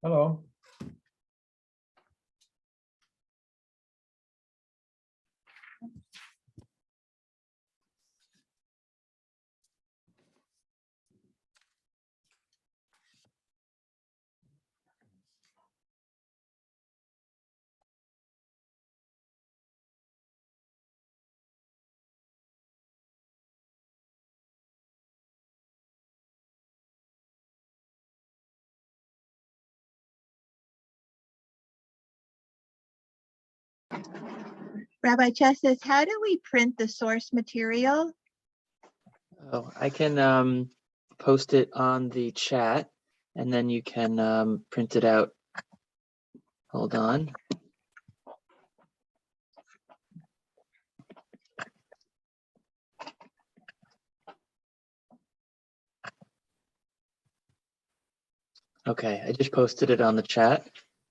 Hello. Rabbi Cheses, how do we print the source material? Oh, I can post it on the chat and then you can print it out. Hold on. Okay, I just posted it on the chat.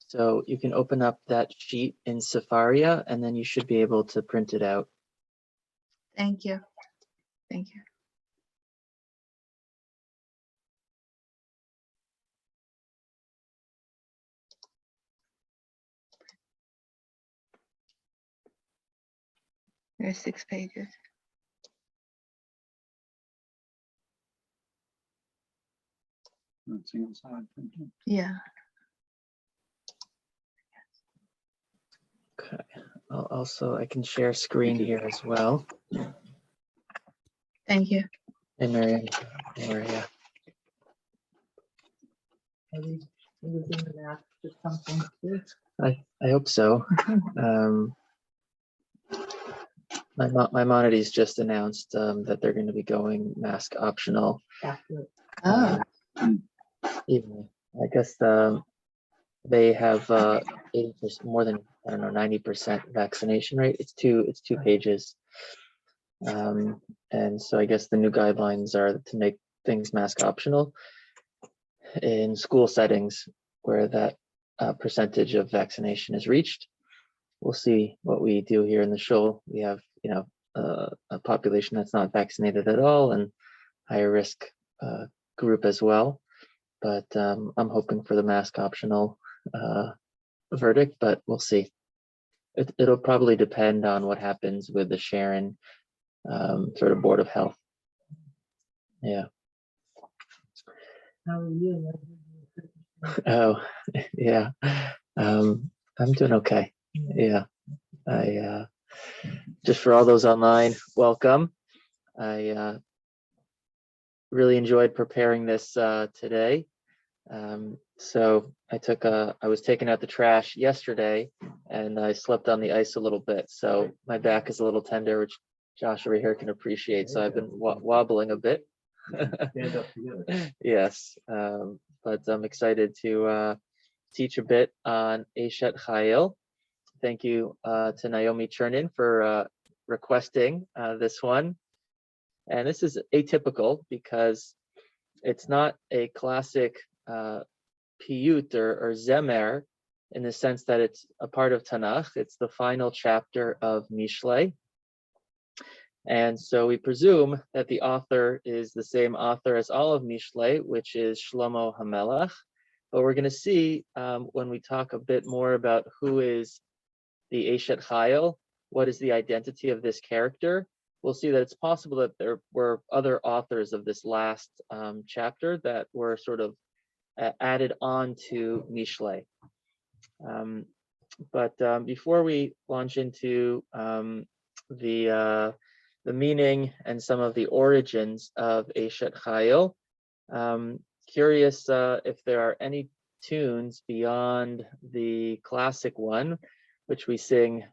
So you can open up that sheet in Safaria and then you should be able to print it out. Thank you. Thank you. There's 6 pages. Single side printing. Yeah. Okay. Also, I can share screen here as well. Thank you. Hey, Marianne. Maria. I hope so. Maimonides just announced that they're going to be going mask optional. Oh, Even I guess they have 80%, more than, I don't know, 90% vaccination rate. It's two pages, and so I guess the new guidelines are to make things mask optional in school settings where that percentage of vaccination is reached. We'll see what we do here in the show. We have, a population that's not vaccinated at all and higher risk group as well. But I'm hoping for the mask optional verdict, but we'll see. It'll probably depend on what happens with the Sharon sort of Board of Health. Yeah. How are you? Oh, yeah. I'm doing okay. Yeah. I just for all those online, welcome. I really enjoyed preparing this today. So I was taking out the trash yesterday and I slept on the ice a little bit. So my back is a little tender, which Josh over here can appreciate. So I've been wobbling a bit. Stand up together. Yes. but I'm excited to teach a bit on Eshet Chayil. Thank you to Naomi Chernin for requesting this one. And this is atypical because it's not a classic piyut or zemer in the sense that it's a part of Tanakh. It's the final chapter of Mishlei. And so we presume that the author is the same author as all of Mishlei, which is Shlomo HaMelech. But we're going to see when we talk a bit more about who is the Eshet Chayil, what is the identity of this character, we'll see that it's possible that there were other authors of this last chapter that were sort of added on to Mishlei. But before we launch into the meaning and some of the origins of Eshet Chayil, curious if there are any tunes beyond the classic one, which we sing,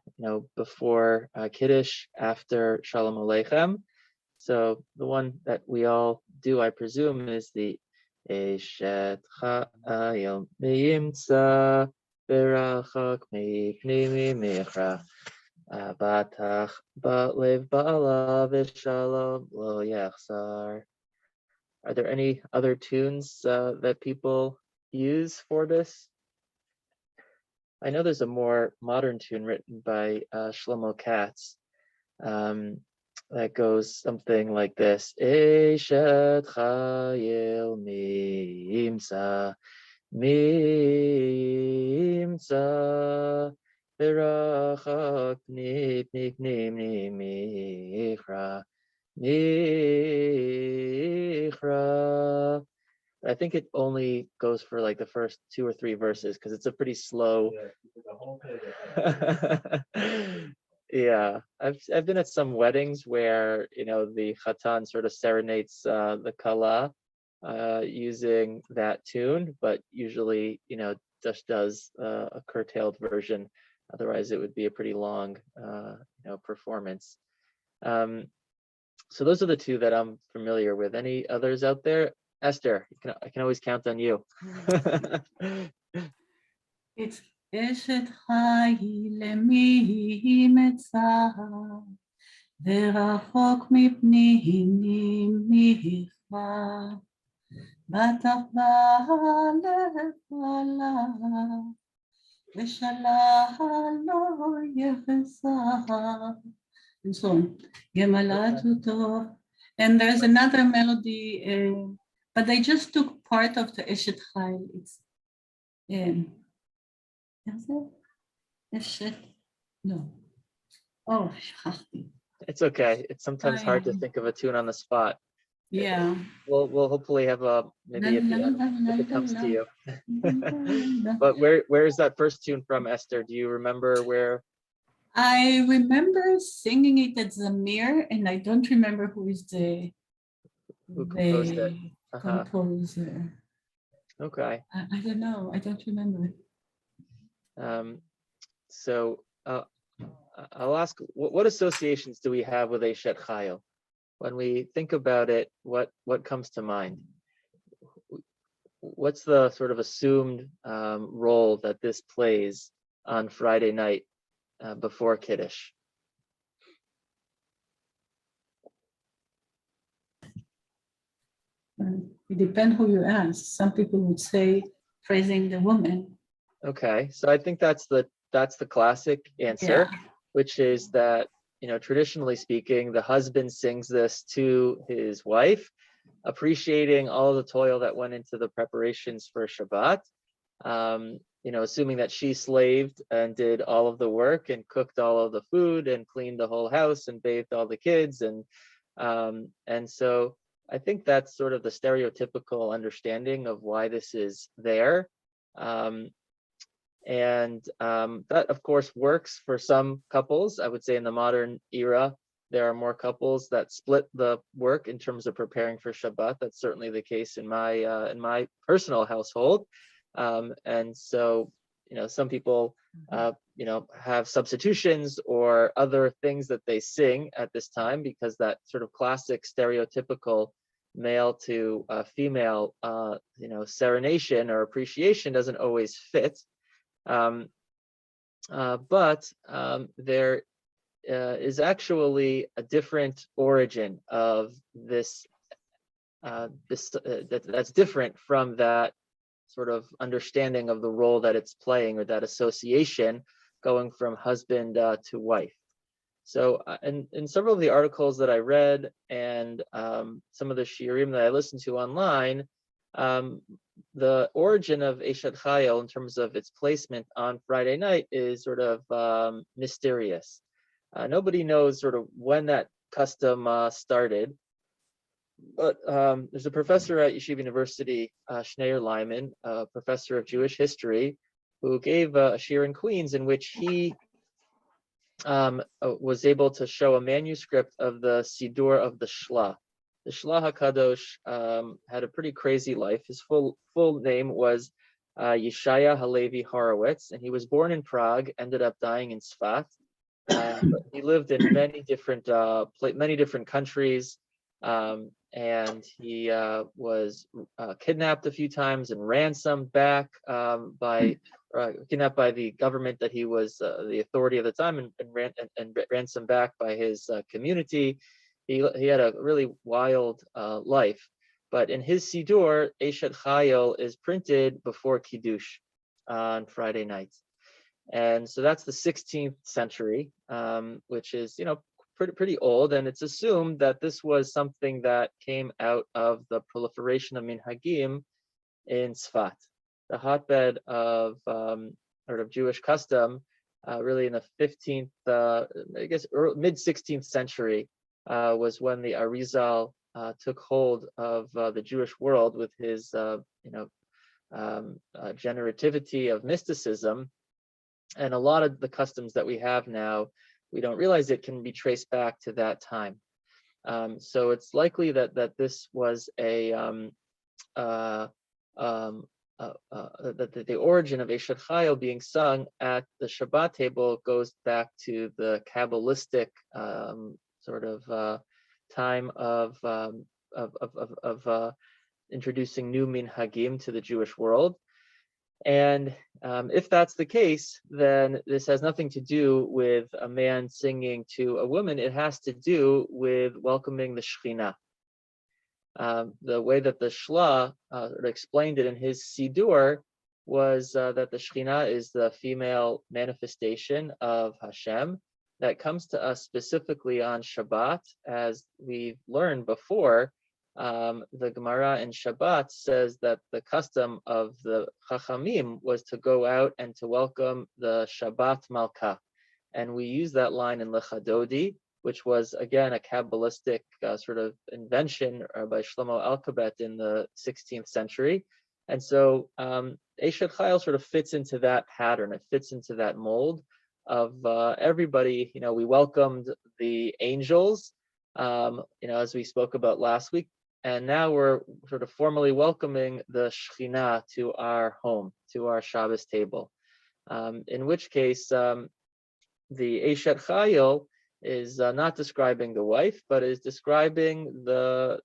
before Kiddush, after Shalom Aleichem. So the one that we all do, I presume, is the Eshet Chayil Meimtza Berachak Mipnimi Michra Batach Batlev Ba'ala V'Shalom Lo Yachzar. Are there any other tunes that people use for this? I know there's a more modern tune written by Shlomo Katz that goes something like this: Eshet Chayil Mimtza Mimtza Berachak Nipnik Michra Michra. I think it only goes for like the first 2 or 3 verses because it's a pretty slow. Yeah, I've been at some weddings where the chatan sort of serenades the kala using that tune, but usually just does a curtailed version. Otherwise, it would be a pretty long performance. So those are the 2 that I'm familiar with. Any others out there? Esther, I can always count on you. It's Eshet Chayil Meimtza Verachok Mipnim Michra Batach Ba'alev Ba'ala V'Shalom Lo Yachzar, and so on. Gemalatu Tov. And there's another melody, but they just took part of the Eshet Chayil. It's Eshet, no. Oh, shachti. It's okay. It's sometimes hard to think of a tune on the spot. Yeah. We'll hopefully have maybe at the end if it comes to you. But where is that first tune from, Esther? Do you remember where? I remember singing it at Zamir, and I don't remember who is who composed it. Composer. Okay. I don't know. I don't remember. So I'll ask, what associations do we have with Eshet Chayil? When we think about it, what comes to mind? What's the sort of assumed role that this plays on Friday night before Kiddush? It depends who you ask. Some people would say praising the woman. Okay, so I think that's the classic answer, which is that traditionally speaking, the husband sings this to his wife, appreciating all the toil that went into the preparations for Shabbat. Assuming that she slaved and did all of the work and cooked all of the food and cleaned the whole house and bathed all the kids, and so I think that's sort of the stereotypical understanding of why this is there. And that, of course, works for some couples. I would say in the modern era, there are more couples that split the work in terms of preparing for Shabbat. That's certainly the case in my personal household. And so, some people, have substitutions or other things that they sing at this time, because that sort of classic stereotypical male to female, serenation or appreciation doesn't always fit. But there is actually a different origin of this. That's different from that sort of understanding of the role that it's playing, or that association going from husband to wife. So in several of the articles that I read, and some of the shiurim that I listened to online, the origin of Eshet Chayil in terms of its placement on Friday night is sort of mysterious. Nobody knows sort of when that custom started. But there's a professor at Yeshiva University, Schneier Lyman, a professor of Jewish history, who gave a shiur in Queens in which he was able to show a manuscript of the Sidur of the Shlah. The Shlah HaKadosh had a pretty crazy life. His full name was Yeshaya Halevi Horowitz, and he was born in Prague, ended up dying in Sfat. But he lived in many different countries. And he was kidnapped a few times and ransomed back kidnapped by the government that he was the authority of the time, and ransomed back by his community. He had a really wild life. But in his Sidur, Eshet Chayil is printed before Kiddush on Friday nights. And so that's the 16th century, which is, pretty old, and it's assumed that this was something that came out of the proliferation of minhagim in Sfat, the hotbed of sort of Jewish custom, really in the 15th, mid 16th century was when the Arizal took hold of the Jewish world with his, generativity of mysticism, and a lot of the customs that we have now, we don't realize it can be traced back to that time. So it's likely that this was that the origin of Eshet Chayil being sung at the Shabbat table goes back to the Kabbalistic sort of time of introducing new minhagim to the Jewish world. And if that's the case, then this has nothing to do with a man singing to a woman. It has to do with welcoming the Shekhinah. The way that the Shlah explained it in his Sidur was that the Shekhinah is the female manifestation of Hashem that comes to us specifically on Shabbat. As we've learned before, the Gemara in Shabbat says that the custom of the Chachamim was to go out and to welcome the Shabbat Malka. And we use that line in Lecha Dodi, which was, again, a Kabbalistic sort of invention by Shlomo Alkabet in the 16th century. And so Eshet Chayil sort of fits into that pattern. It fits into that mold of everybody. We welcomed the angels, as we spoke about last week. And now we're sort of formally welcoming the Shekhinah to our home, to our Shabbos table. In which case, the Eshet Chayil is not describing the wife, but is describing the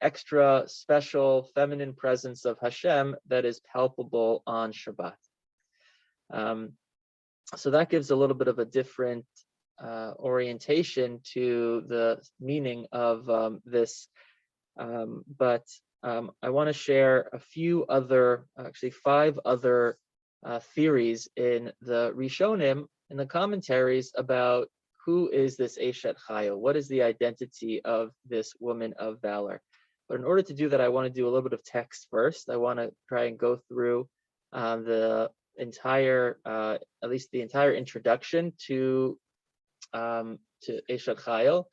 extra special feminine presence of Hashem that is palpable on Shabbat. So that gives a little bit of a different orientation to the meaning of this. But I want to share a few other, actually 5 other theories in the Rishonim, in the commentaries, about who is this Eshet Chayil? What is the identity of this woman of valor? But in order to do that, I want to do a little bit of text first. I want to try and go through the entire, at least the entire introduction to Eshet Chayil.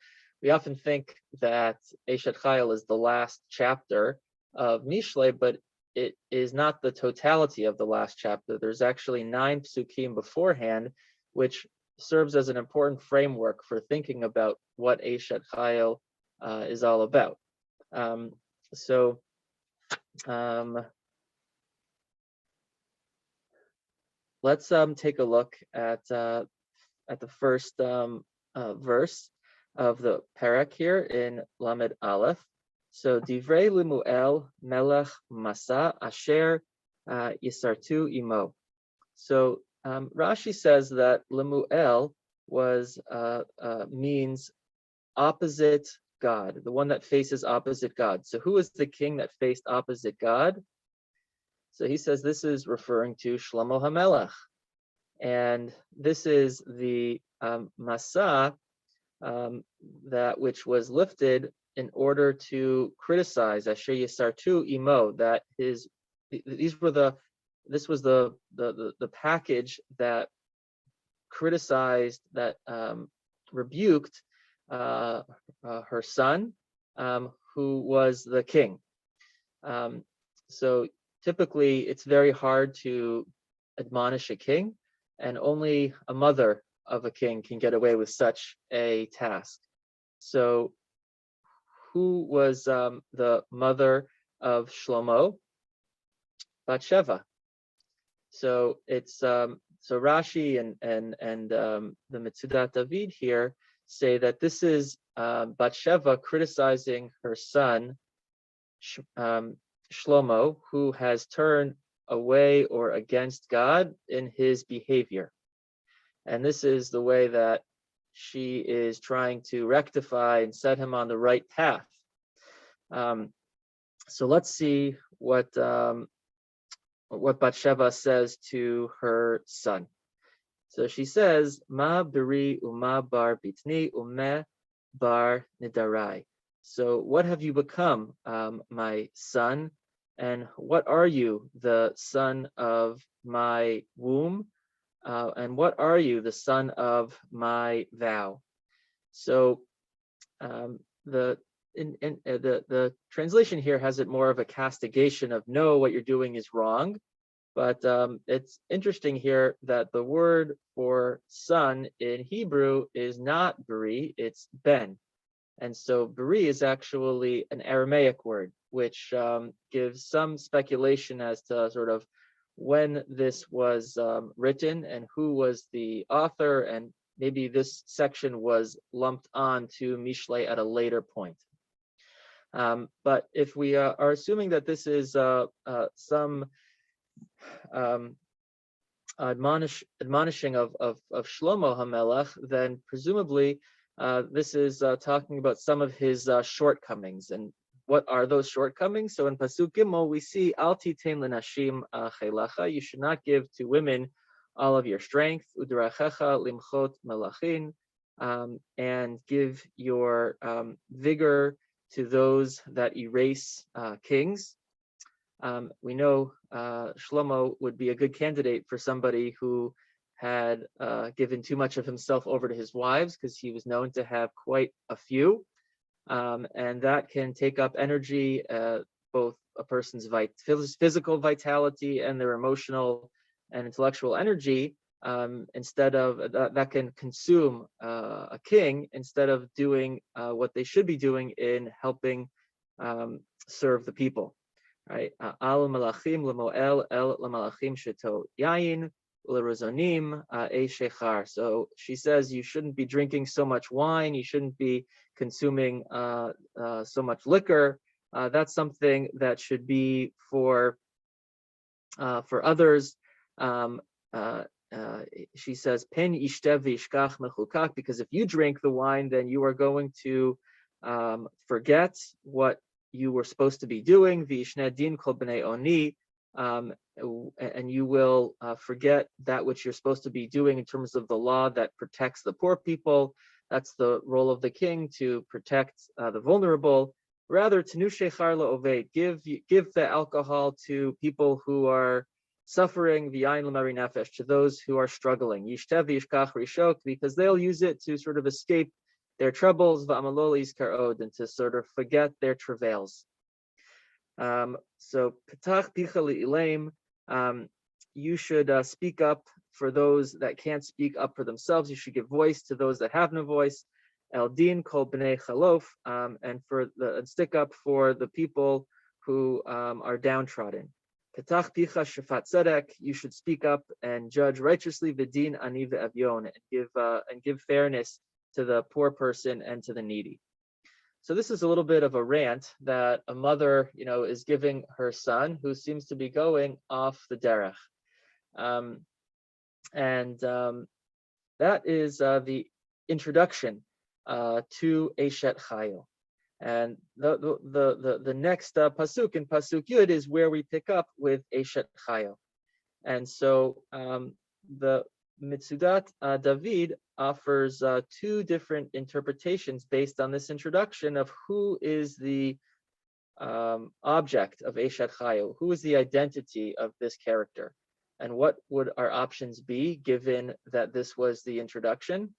We often think that Eshet Chayil is the last chapter of Mishlei, but it is not the totality of the last chapter. There's actually 9 psukim beforehand, which serves as an important framework for thinking about what Eshet Chayil is all about. Let's take a look at the first verse of the parak here in Lamed Aleph. So Divrei Lemuel Melech Masa Asher Yisartu Imo. So Rashi says that Lemuel was means opposite God, the one that faces opposite God. So who is the king that faced opposite God? So he says this is referring to Shlomo HaMelech. And this is the Masa that which was lifted in order to criticize Asher Yisartu Imo, that this was the package that criticized, that rebuked her son, who was the king. So typically it's very hard to admonish a king, and only a mother of a king can get away with such a task. So who was the mother of Shlomo? Bathsheba. So it's so Rashi and the Metzudat David here say that this is Bathsheba criticizing her son Shlomo, who has turned away or against God in his behavior. And this is the way that she is trying to rectify and set him on the right path. So let's see what Bathsheba says to her son. So she says, Ma biri uma bar bitni ume bar nidarai. So what have you become, my son? And what are you, the son of my womb? And what are you, the son of my vow? So the translation here has it more of a castigation of, no, what you're doing is wrong. But it's interesting here that the word for son in Hebrew is not beri, it's ben. And so beri is actually an Aramaic word, which gives some speculation as to sort of when this was written and who was the author, and maybe this section was lumped on to Mishlei at a later point. But if we are assuming that this is some admonishing of Shlomo HaMelech, then presumably this is talking about some of his shortcomings. And what are those shortcomings? So in Pasuk Gimel, we see, Al titein lenashim chelacha, you should not give to women all of your strength, udrachecha limchot melachin, and give your vigor to those that erase kings. We know Shlomo would be a good candidate for somebody who had given too much of himself over to his wives, because he was known to have quite a few. And that can take up energy, both a person's physical vitality and their emotional and intellectual energy, instead of that can consume a king, instead of doing what they should be doing in helping serve the people. Right? Al malachim lemoel el lamalachim sheto yayin lerozonim e shechar. So she says you shouldn't be drinking so much wine. You shouldn't be consuming so much liquor. That's something that should be for others. She says pen ishtev v'ishkach mechukak, because if you drink the wine, then you are going to forget what you were supposed to be doing, din kol b'nei oni, and you will forget that which you're supposed to be doing in terms of the law that protects the poor people. That's the role of the king, to protect the vulnerable. Rather, tenu shechar la'oved, give the alcohol to people who are suffering, v'yayin l'mari nefesh, to those who are struggling. Yishtev v'yishkach rishok, because they'll use it to sort of escape their troubles, va'amalolis karod, and to sort of forget their travails. So petach picha li'ileim, you should speak up for those that can't speak up for themselves. You should give voice to those that have no voice. El din kol b'nei chalof, and stick up for the people who are downtrodden. Petach picha shafat tzedek, you should speak up and judge righteously. V'din ani ve'avyon, and give fairness to the poor person and to the needy. So this is a little bit of a rant that a mother, is giving her son who seems to be going off the derech. That is the introduction to Eshet Chayil. And the next pasuk in pasuk Yud is where we pick up with Eshet Chayil. And so the Mitzudat David offers two different interpretations based on this introduction of who is the object of Eshet Chayil, who is the identity of this character, and what would our options be given that this was the introduction?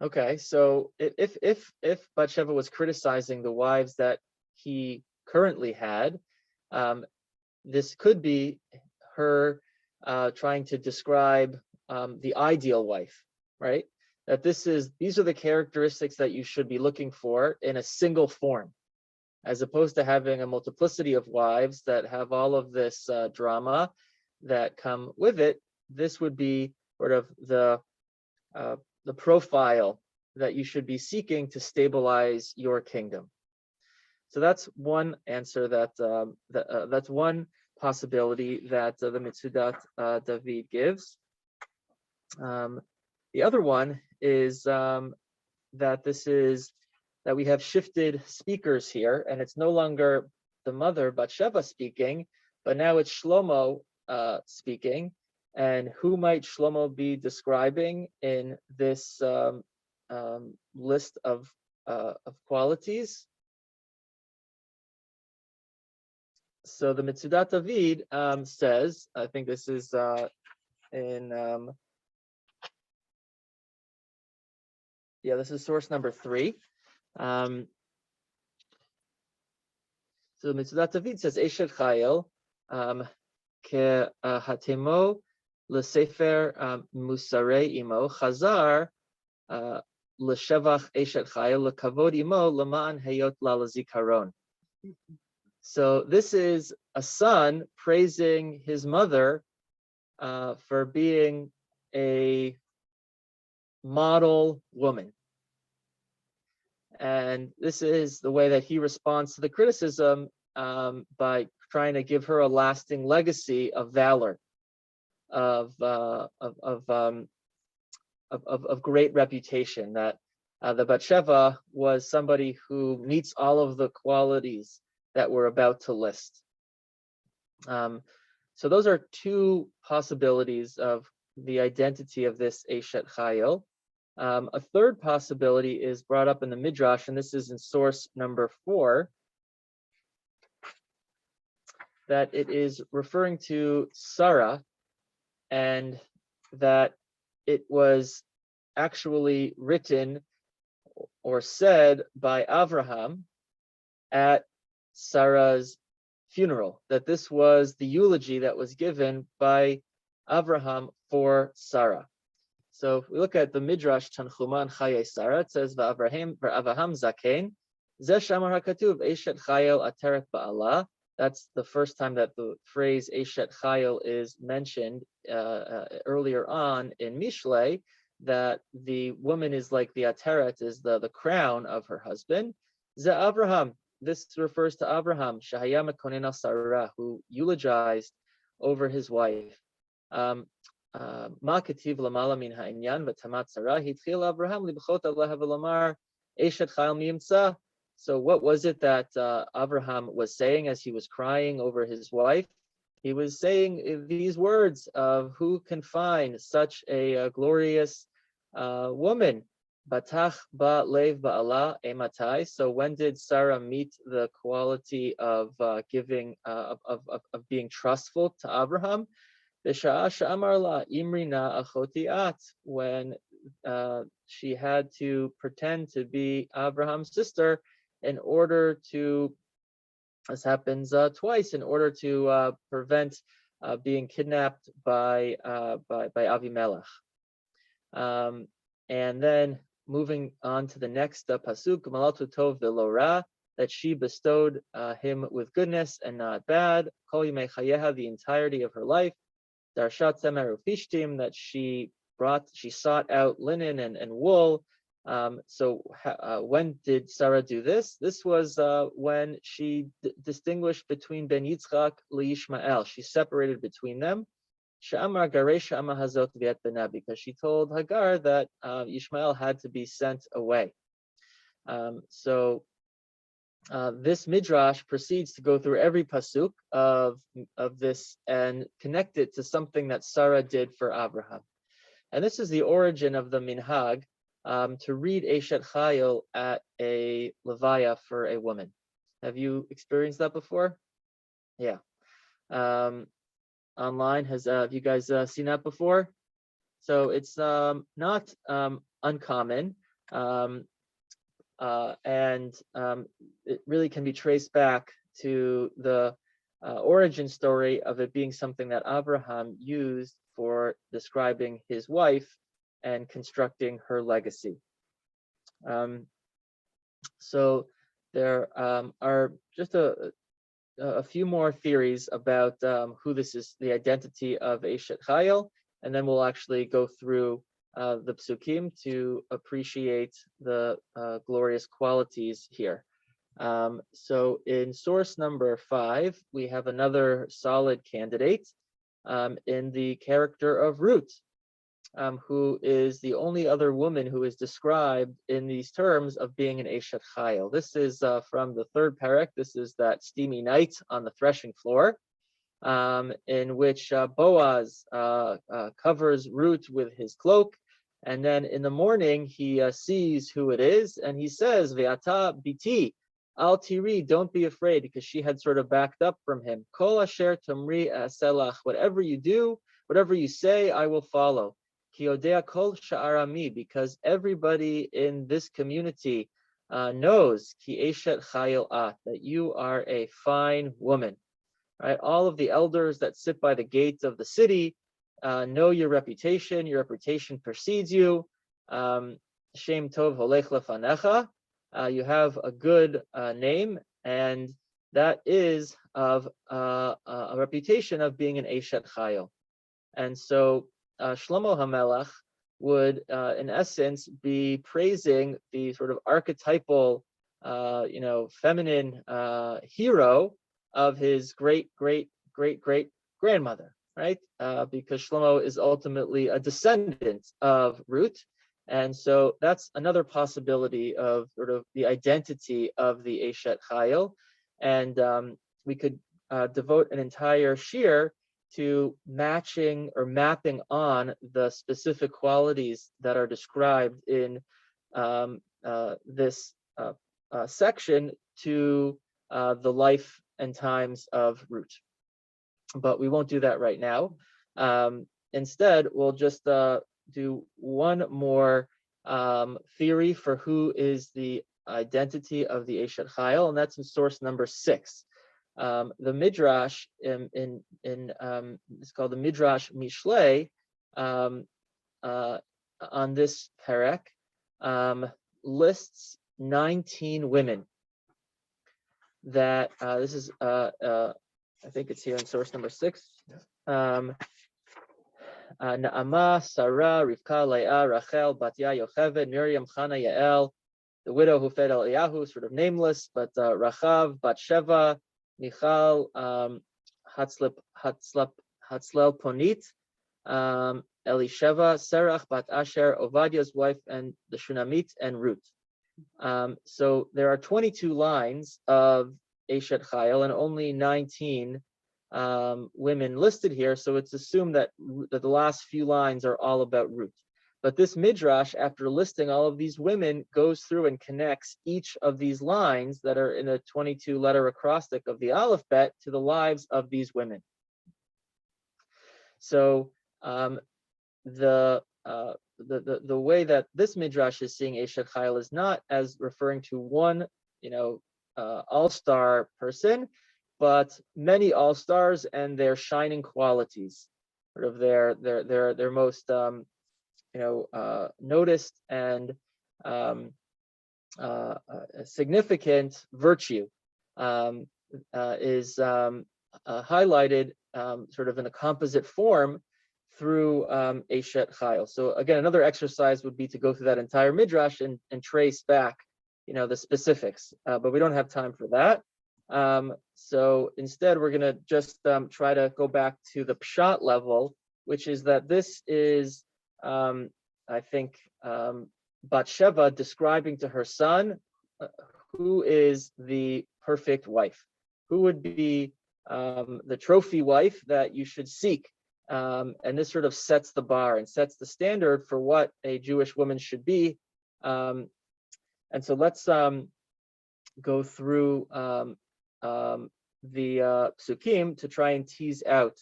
Okay, so if Bathsheba was criticizing the wives that he currently had, this could be her trying to describe the ideal wife, right? That these are the characteristics that you should be looking for in a single form, as opposed to having a multiplicity of wives that have all of this drama that come with it. This would be sort of the profile that you should be seeking to stabilize your kingdom. So that's one answer that's one possibility that the Mitzudat David gives. The other one is that we have shifted speakers here, and it's no longer the mother Bathsheba speaking, but now it's Shlomo speaking. And who might Shlomo be describing in this list of qualities? So the Mitzudat David says, I think this is this is source number 3. So the Mitzudat David says, Eshet Chayil ke hatemo lesefer musarei imo chazar leshevach Eshet Chayil lekavod imo leman hayot la lazikaron. So this is a son praising his mother for being a model woman. And this is the way that he responds to the criticism by trying to give her a lasting legacy of valor, of great reputation. That the Bathsheba was somebody who meets all of the qualities that we're about to list. So those are two possibilities of the identity of this Eshet Chayil. A third possibility is brought up in the Midrash, and this is in source number 4, that it is referring to Sarah, and that it was actually written or said by Avraham at Sarah's funeral, that this was the eulogy that was given by Avraham for Sarah. So if we look at the Midrash Tanchuman Chayei Sarah, it says V'Avraham Zaken, Zeh Shamar HaKatuv Eshet Chayil Ateret Ba'ala. That's the first time that the phrase Eshet Chayil is mentioned earlier on in Mishlei, that the woman is like the Ateret, is the crown of her husband. Zeh Avraham. This refers to Avraham, Shahaya Mekonen al Sarah, who eulogized over his wife. Ma ketiv lamala min ha'inyan v'tamat Sarah hitchil Avraham libchot Allah v'lamar Eshet Chayil miyimtza. So what was it that Avraham was saying as he was crying over his wife? He was saying these words of who can find such a glorious woman. Batach ba lev ba'ala ematai. So when did Sarah meet the quality of giving of being trustful to Abraham? B'sha'a she'amar la imrina achoti at, when she had to pretend to be Abraham's sister in order to, this happens twice, in order to prevent being kidnapped by Avimelech. And then moving on to the next pasuk, Malatu Tov V'lo Ra, that she bestowed him with goodness and not bad, Kol Yimei Chayeha, the entirety of her life, Darshat Temer Ufishtim, that she sought out linen and wool. When did Sarah do this? This was when she distinguished between Ben Yitzchak Yishmael. She separated between them. Sha'amar Garesha Ama Hazot Viet Bena, because she told Hagar that Yishmael had to be sent away. This midrash proceeds to go through every pasuk of this and connect it to something that Sarah did for Abraham. And this is the origin of the minhag to read Eshet Chayil at a levaya for a woman. Have you experienced that before? Yeah. Online, have you guys seen that before? So it's not uncommon. It really can be traced back to the origin story of it being something that Abraham used for describing his wife and constructing her legacy. So there are just a few more theories about who this is, the identity of Eshet Chayil, and then we'll actually go through the psukim to appreciate the glorious qualities here. So in source number 5, we have another solid candidate in the character of Ruth, who is the only other woman who is described in these terms of being an Eshet Chayil. This is from the 3rd parak. This is that steamy night on the threshing floor, in which Boaz covers Ruth with his cloak, and then in the morning he sees who it is, and he says, "Ve'ata biti, al tiri, don't be afraid," because she had sort of backed up from him. Kol asher tamri aselach, whatever you do, whatever you say, I will follow. Ki odea kol sha'arami, because everybody in this community knows ki eshet chayil at, that you are a fine woman. Right? All of the elders that sit by the gates of the city know your reputation precedes you. Shem tov holech lefanecha, you have a good name, and that is of a reputation of being an Eshet Chayil. And so Shlomo HaMelech would, in essence, be praising the sort of archetypal, feminine hero of his great grandmother, right? Because Shlomo is ultimately a descendant of Ruth. And so that's another possibility of sort of the identity of the Eshet Chayil. And we could devote an entire shir to matching or mapping on the specific qualities that are described in this section to the life and times of Ruth. But we won't do that right now. Instead, we'll just do one more theory for who is the identity of the Eshet Chayil, and that's in source number 6. The Midrash it's called the Midrash Mishlei on this perek lists 19 women that this is I think it's here in source number 6. Naamah, Sarah, Rivka, Leah, Rachel, Batya, Yocheved, Miriam, Chana, Yael, the widow who fed Eliyahu, sort of nameless, but Rachav, Batsheva, Michal, Hatzlel Ponit, Elisheva, Serach, Bat Asher, Ovadiah's wife, and the Shunamit, and Ruth. So there are 22 lines of Eshet Chayil and only 19 women listed here, so it's assumed that the last few lines are all about Ruth. But this midrash, after listing all of these women, goes through and connects each of these lines that are in a 22-letter acrostic of the alphabet to the lives of these women. So the way that this midrash is seeing Eshet Chayil is not as referring to one, all-star person, but many all-stars and their shining qualities, sort of their most noticed and significant virtue is highlighted sort of in a composite form through Eshet Chayil. So again, another exercise would be to go through that entire midrash and trace back, the specifics, but we don't have time for that. So instead, we're going to just try to go back to the pshat level, which is that this is, I think, Bathsheba describing to her son who is the perfect wife, who would be the trophy wife that you should seek. And this sort of sets the bar and sets the standard for what a Jewish woman should be. And so let's go through the psukim to try and tease out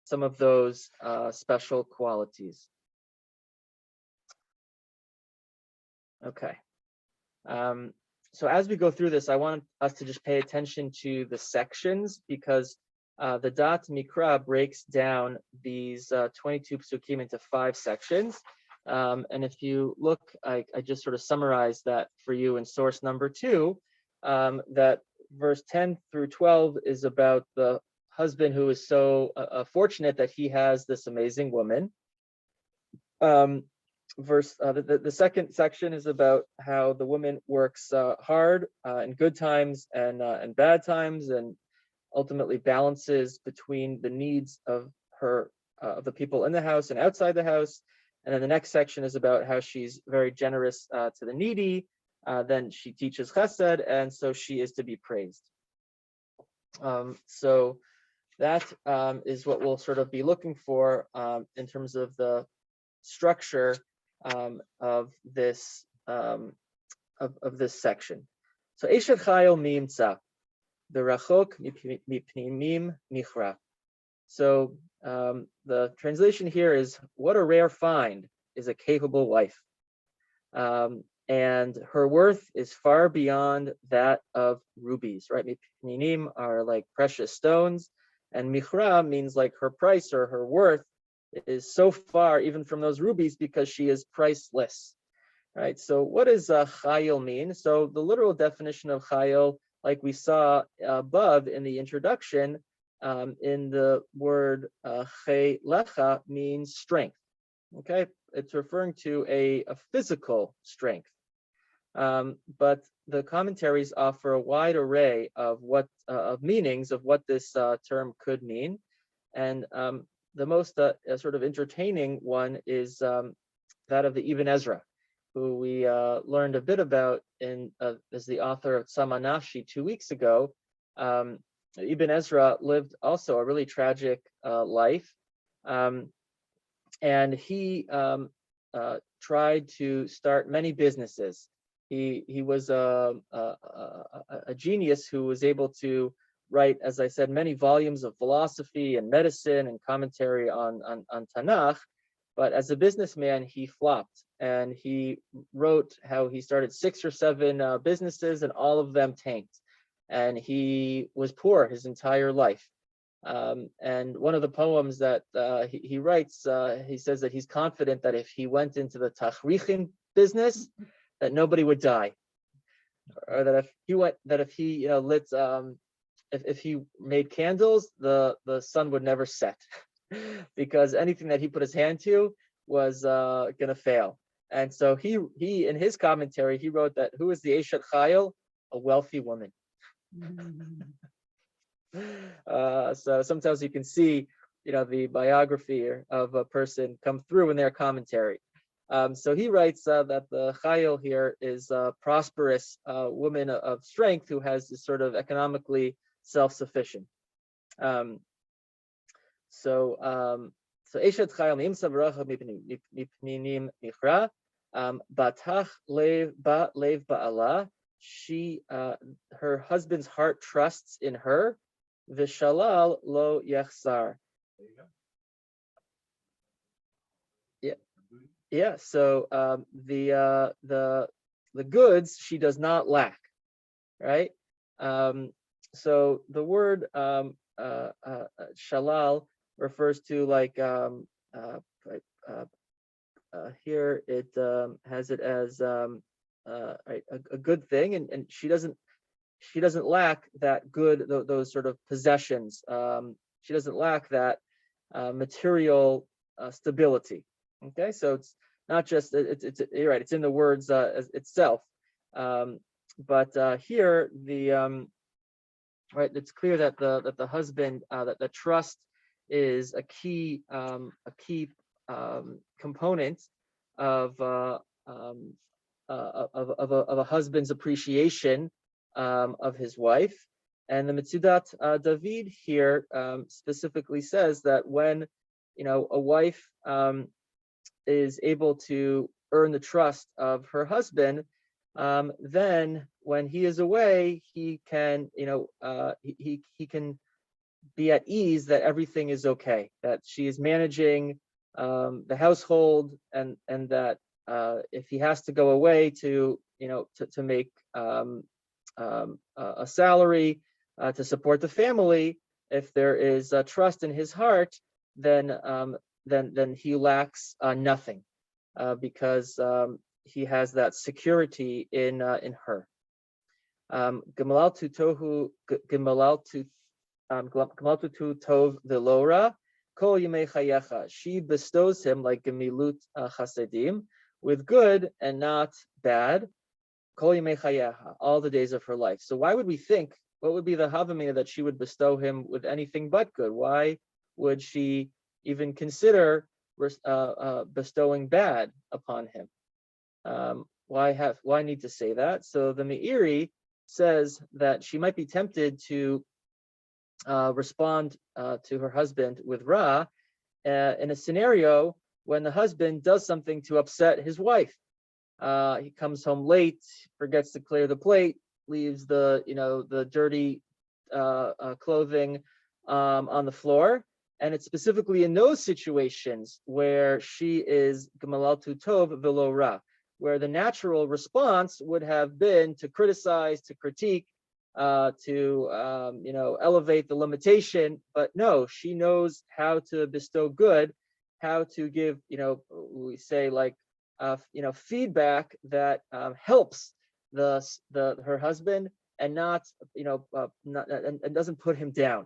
some of those special qualities. Okay. So as we go through this, I want us to just pay attention to the sections, because the Dat Mikra breaks down these 22 psukim into 5 sections. And if you look, I just sort of summarized that for you in source number 2, that verse 10 through 12 is about the husband who is so fortunate that he has this amazing woman. The second section is about how the woman works hard in good times and bad times, and ultimately balances between the needs of the people in the house and outside the house. And then the next section is about how she's very generous to the needy. Then she teaches chesed, and so she is to be praised. So that is what we'll sort of be looking for in terms of the structure of this section. So Eshet Chayil Mimtza, the Rachok Mipnimim Michra. So the translation here is, what a rare find is a capable wife. And her worth is far beyond that of rubies, right? Mipninim are like precious stones, and Michra means like her price or her worth is so far even from those rubies because she is priceless, right? So what does Chayil mean? So the literal definition of Chayil, like we saw above in the introduction, in the word Chay Lecha, means strength. Okay, it's referring to a physical strength. But the commentaries offer a wide array of meanings of what this term could mean, and the most sort of entertaining one is that of the Ibn Ezra, who we learned a bit about as the author of Tzama Nafshi 2 weeks ago. Ibn Ezra lived also a really tragic life, and he tried to start many businesses. He was a genius who was able to write, as I said, many volumes of philosophy and medicine and commentary on Tanakh. But as a businessman, he flopped, and he wrote how he started 6 or 7 businesses, and all of them tanked. And he was poor his entire life. And one of the poems that he writes, he says that he's confident that if he went into the Tachrichin business, that nobody would die, or that if he lit if he made candles, the sun would never set, because anything that he put his hand to was gonna fail. And so he in his commentary, he wrote that who is the Eshet Chayil? A wealthy woman. So sometimes you can see the biography of a person come through in their commentary. So he writes that the Chayil here is a prosperous woman of strength who has this sort of economically self-sufficient. So Eshet Chayil Mimsa V'Racha Mipninim Michra Batach Lev Ba'ala. She her husband's heart trusts in her. V'Shalal Lo Yechsar. Yeah. So the goods she does not lack, right? So the word shalal refers to like here it has it as a good thing, and she doesn't lack that good, those sort of possessions. She doesn't lack that material stability. Okay, so it's not just you're right. It's in the words itself, but here the right. It's clear that the husband that the trust is a key component of a husband's appreciation of his wife. And the Metzudat David here specifically says that when a wife is able to earn the trust of her husband, then when he is away, he can he can be at ease that everything is okay, that she is managing the household, and that if he has to go away to make a salary to support the family, if there is trust in his heart, then he lacks nothing, because he has that security in her. Gemaltu tov velora kol yemei chayecha. She bestows him like gemilut chasedim, with good and not bad, kol yemei chayecha, all the days of her life. So why would we think, what would be the havamina that she would bestow him with anything but good? Why would she even consider bestowing bad upon him? Why need to say that? So the Meiri says that she might be tempted to respond to her husband with Ra in a scenario when the husband does something to upset his wife. He comes home late, forgets to clear the plate, leaves the dirty clothing on the floor. And it's specifically in those situations where she is Gemaltu tov velo ra, where the natural response would have been to criticize, to critique, to elevate the limitation. But no, she knows how to bestow good, how to give, we say like feedback that helps her husband, and not and doesn't put him down.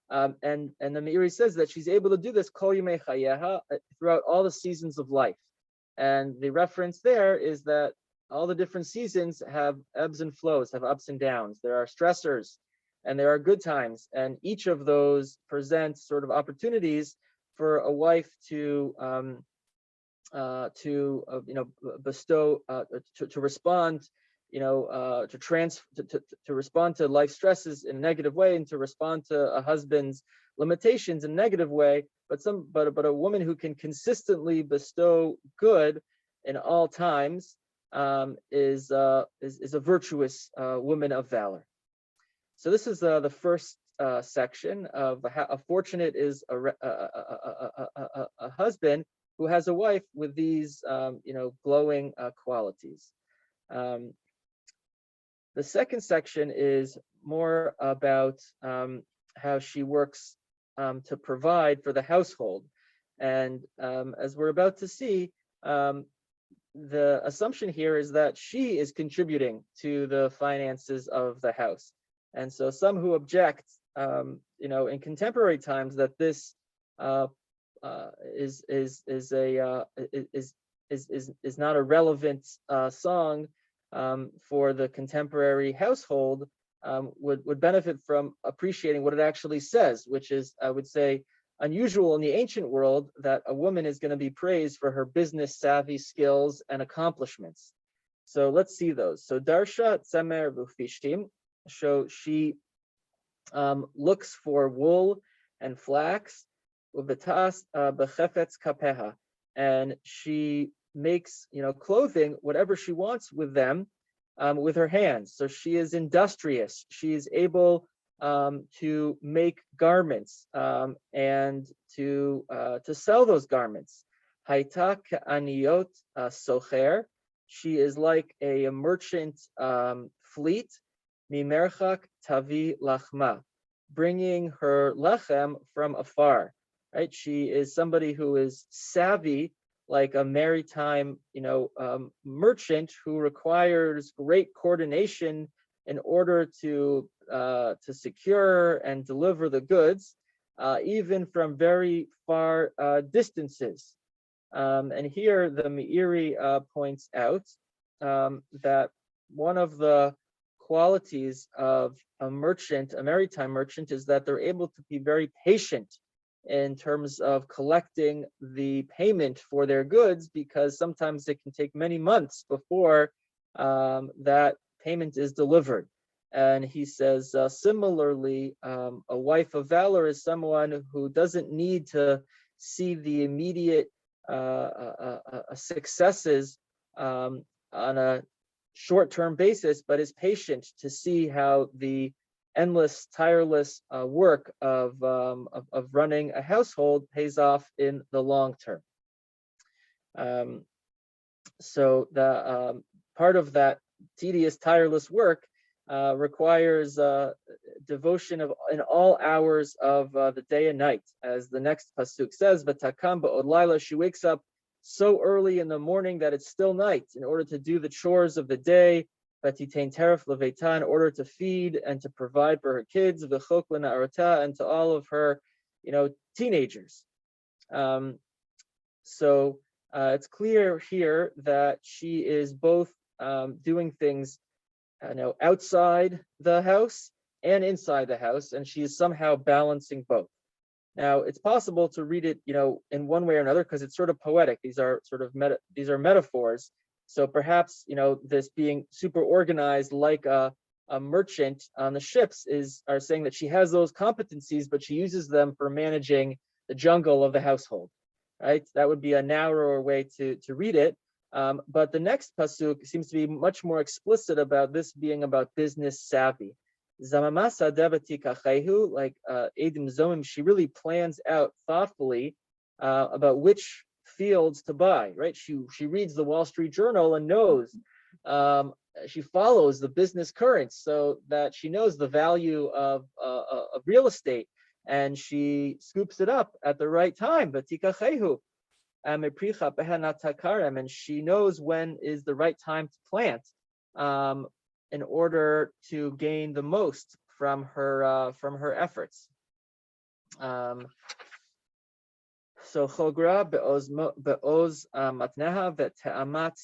And the Meiri says that she's able to do this kol yemei chayeha, throughout all the seasons of life. And the reference there is that all the different seasons have ebbs and flows, have ups and downs. There are stressors and there are good times, and each of those presents sort of opportunities for a wife to bestow, to respond, to respond to life stresses in a negative way, and to respond to a husband's limitations in a negative way. But a woman who can consistently bestow good in all times is a virtuous woman of valor. So this is the first section of how fortunate is a husband who has a wife with these glowing qualities. The second section is more about how she works to provide for the household. And as we're about to see, the assumption here is that she is contributing to the finances of the house. And so some who object, in contemporary times, that this is not a relevant song for the contemporary household, would benefit from appreciating what it actually says, which is, I would say, unusual in the ancient world, that a woman is going to be praised for her business savvy skills and accomplishments. So let's see those. So Darsha Tzemer Vufishtim, so she looks for wool and flax, Ubetas Bechefetz Kapeha, and she makes clothing, whatever she wants with them, with her hands. So she is industrious. She is able to make garments and to sell those garments. Haita Aniyot Socher. She is like a merchant fleet. Mimerchak Tavi Lachma, bringing her lechem from afar. Right? She is somebody who is savvy, like a maritime, merchant who requires great coordination in order to secure and deliver the goods. even from very far distances. And here the Meiri points out that one of the qualities of a merchant, a maritime merchant, is that they're able to be very patient in terms of collecting the payment for their goods, because sometimes it can take many months before that payment is delivered. And he says, similarly, a wife of valor is someone who doesn't need to see the immediate successes on a short-term basis, but is patient to see how the endless, tireless work of running a household pays off in the long term. So the part of that tedious, tireless work requires devotion in all hours of the day and night, as the next pasuk says. V'takam ba'od laila, she wakes up so early in the morning that it's still night in order to do the chores of the day. V'titain teref leveita, in order to feed and to provide for her kids. V'chok lena'arata, and to all of her, teenagers. So it's clear here that she is both doing things outside the house and inside the house, and she is somehow balancing both. Now, it's possible to read it, in one way or another, because it's sort of poetic. These are sort of metaphors. So perhaps, this being super organized like a merchant on the ships are saying that she has those competencies, but she uses them for managing the jungle of the household, right? That would be a narrower way to read it. But the next pasuk seems to be much more explicit about this being about business savvy. Zamamasa devati kachehu, like Edim Zomim, she really plans out thoughtfully about which fields to buy, right? She reads the Wall Street Journal and knows, she follows the business currents so that she knows the value of real estate, and she scoops it up at the right time. Vatikachehu. And she knows when is the right time to plant in order to gain the most from her efforts. So chogra be'oz matneha ve'te'amat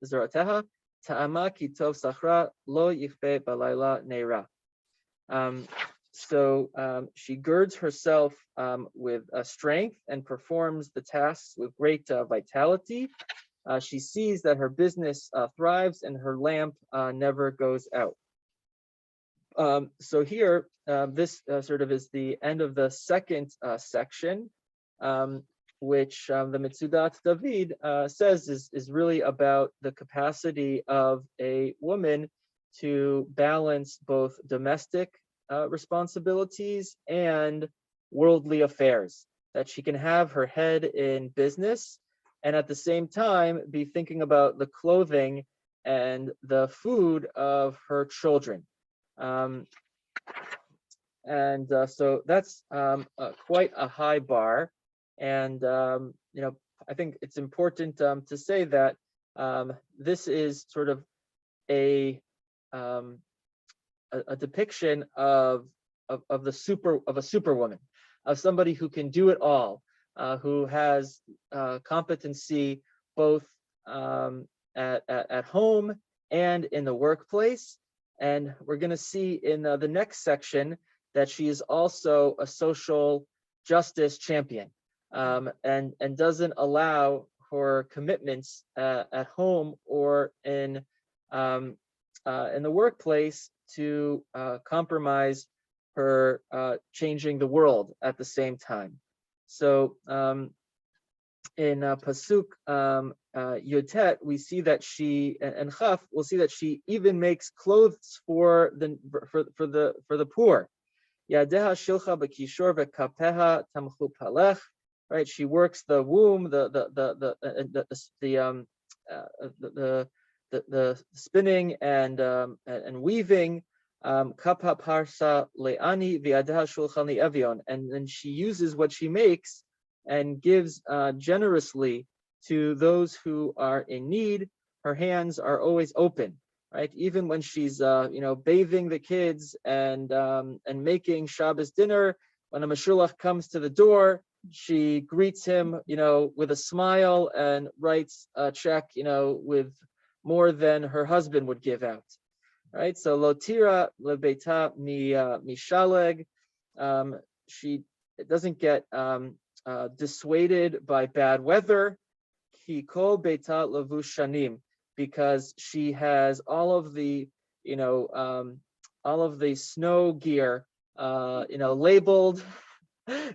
zeroteha ta'ama ki tov sachra lo yichbe balayla neira. So she girds herself with strength and performs the tasks with great vitality. She sees that her business thrives and her lamp never goes out. So here, this sort of is the end of the second section, which the Mitzudat David says is really about the capacity of a woman to balance both domestic responsibilities and worldly affairs, that she can have her head in business and at the same time be thinking about the clothing and the food of her children. So that's quite a high bar. And, I think it's important to say that this is sort of a depiction of a superwoman, of somebody who can do it all, who has competency both at home and in the workplace. And we're going to see in the next section that she is also a social justice champion, and doesn't allow her commitments at home or in the workplace to compromise her changing the world at the same time. So in Pasuk Yotet, we see that she, and Chaf, we'll see that she even makes clothes for the poor. Yadeha shilcha b'kishor v'kapeha tamchu palech. Right, she works the womb, the spinning and weaving. Kapa parsa le'ani v'yadeha shulchan li'evion, and then she uses what she makes and gives generously to those who are in need. Her hands are always open. right? Even when she's, bathing the kids and making Shabbos dinner, when a Meshulach comes to the door, she greets him, with a smile and writes a check, with more than her husband would give out, right? So Lotira lebeita mishaleg, she doesn't get dissuaded by bad weather. Ki kol beita levushanim, because she has all of the snow gear, labeled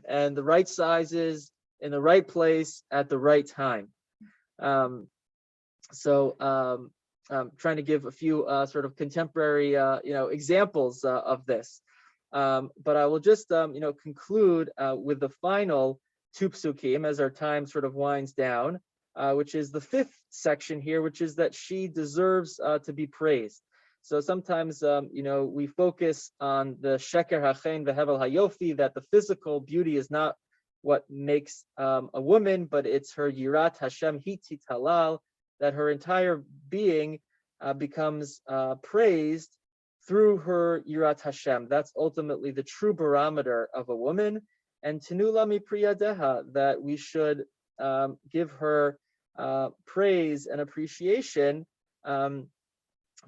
and the right sizes in the right place at the right time. I'm trying to give a few sort of contemporary, examples of this. But I will just, conclude with the final two psukim as our time sort of winds down, which is the fifth section here, which is that she deserves to be praised. So sometimes, we focus on the sheker hachen v'hevel hayofi, that the physical beauty is not what makes a woman, but it's her yirat Hashem hitit halal, that her entire being becomes praised through her yirat Hashem. That's ultimately the true barometer of a woman. And tenula mi priyadeha, that we should give her praise and appreciation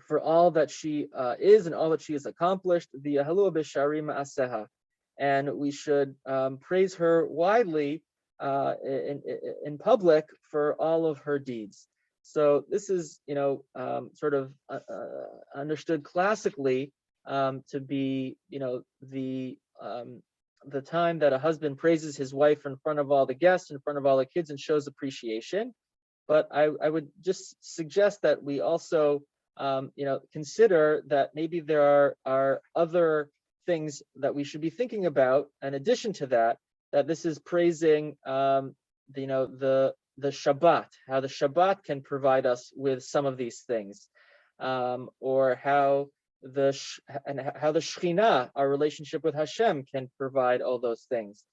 for all that she is and all that she has accomplished. The Yahalu b'shari ma'aseha, and we should praise her widely in public for all of her deeds. So this is, sort of understood classically to be, the time that a husband praises his wife in front of all the guests, in front of all the kids, and shows appreciation. But I would just suggest that we also, consider that maybe there are other things that we should be thinking about in addition to that, that this is praising, the Shabbat, how the Shabbat can provide us with some of these things, or how the Shekhinah, our relationship with Hashem, can provide all those things.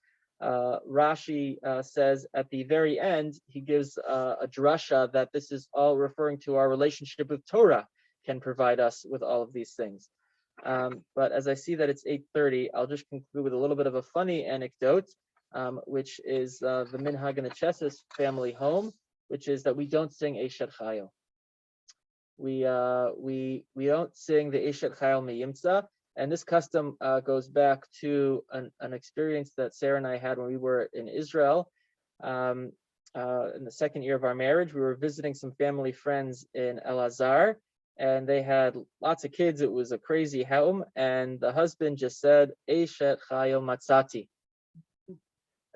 Rashi says at the very end, he gives a drasha that this is all referring to our relationship with Torah can provide us with all of these things. But as I see that it's 8:30, I'll just conclude with a little bit of a funny anecdote, which is the minhag in the Cheses family home, which is that we don't sing Eshet Chayil. We don't sing the Eshet Chayil Meyimtza, and this custom goes back to an experience that Sarah and I had when we were in Israel. In the second year of our marriage, we were visiting some family friends in Elazar, and they had lots of kids. It was a crazy home, and the husband just said, Eshet Chayil Matzati.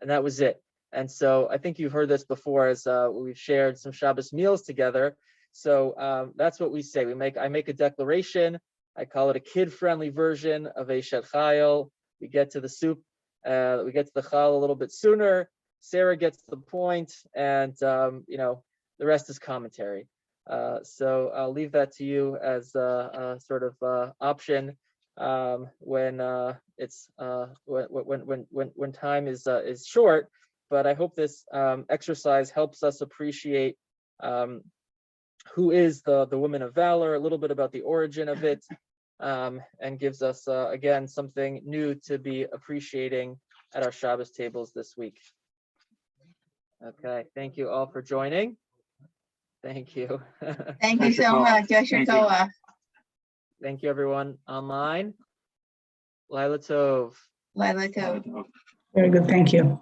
And that was it. And so I think you've heard this before as we've shared some Shabbos meals together. So that's what we say. I make a declaration. I call it a kid-friendly version of Eshet Chayil. We get to the soup, we get to the chal a little bit sooner. Sarah gets the point, and the rest is commentary. So I'll leave that to you as a sort of option when it's when time is short. But I hope this exercise helps us appreciate who is the woman of valor, a little bit about the origin of it, and gives us again something new to be appreciating at our Shabbos tables this week. Okay, thank you all for joining. Thank you. Thank you so much, Yasher Toa. Thank you, everyone online. Laila Tov. Laila Tov. Very good, thank you.